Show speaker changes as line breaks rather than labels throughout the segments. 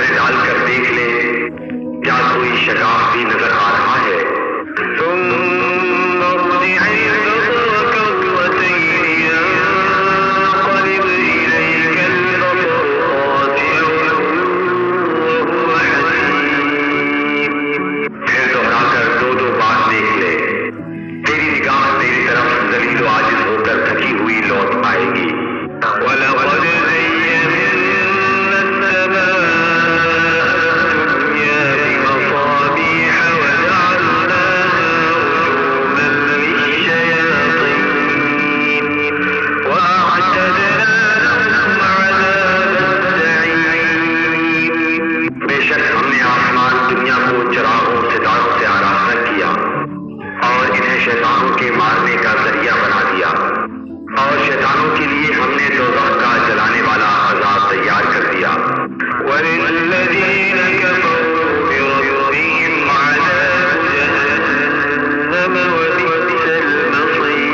نظریں ڈال کر دیکھ لے، کیا کوئی شگاف بھی نظر آ رہا ہے؟ شیطانوں کے مارنے کا ذریعہ بنا دیا، اور شیطانوں کے لیے ہم نے دوزخ کا جلانے والا عذاب تیار کر دیا۔ وَلِلَّذِينَ كَفَرُوا بِرَبِّهِمْ عَذَابُ جَهَنَّمَ وَبِئْسَ الْمَصِيرُ،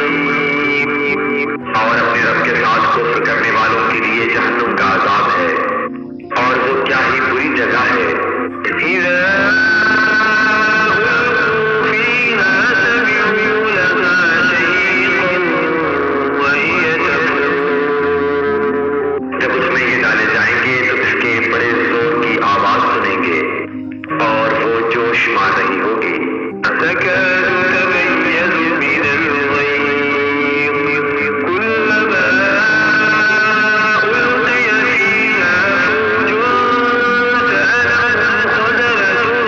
اور اپنے رب کے ساتھ کفر کرنے والوں کے لیے جہنم کا عذاب ہے، اور وہ کیا ہی بری جگہ ہے۔ مار رہی ہوگی۔ تكاد تميز من الغيظ كلما ألقي فيها فوج سألت خزنتها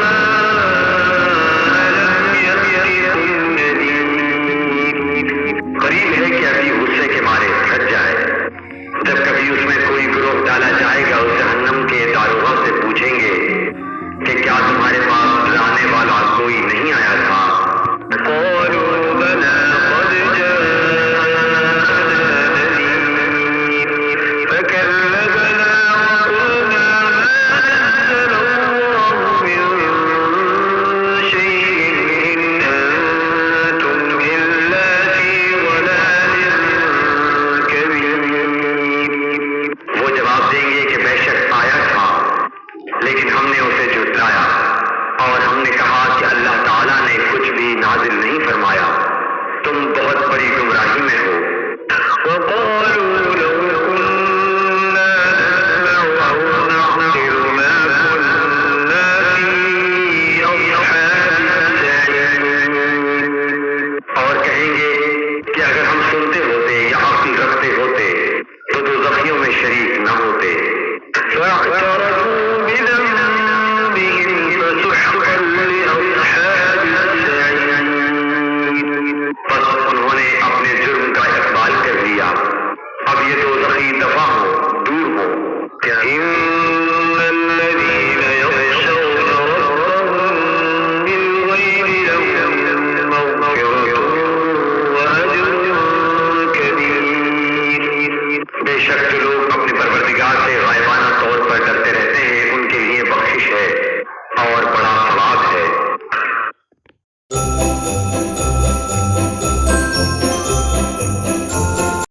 ألم يأتكم نذير۔ قریب ہے کہ ابھی غصے کے مارے پھٹ جائے، جب کبھی اس میں کوئی گروہ ڈالا جائے گا، اس جہنم کے داروغہ سے پوچھیں گے کہ کیا تمہارے پاس ڈرانے والا کوئی نہیں آیا تھا؟ قالوا بلى قد جاءنا نذير فكذبنا وقلنا ما نزل الله من شيء إن أنتم إلا في ضلال كبير۔ وہ جواب دیں گے کہ بے شک آیا تھا، لیکن ہم نے اسے جھٹلایا، اور ہم نے کہا کہ اللہ تعالیٰ نے کچھ بھی نازل نہیں فرمایا، تم بہت بڑی گمراہی میں ہو۔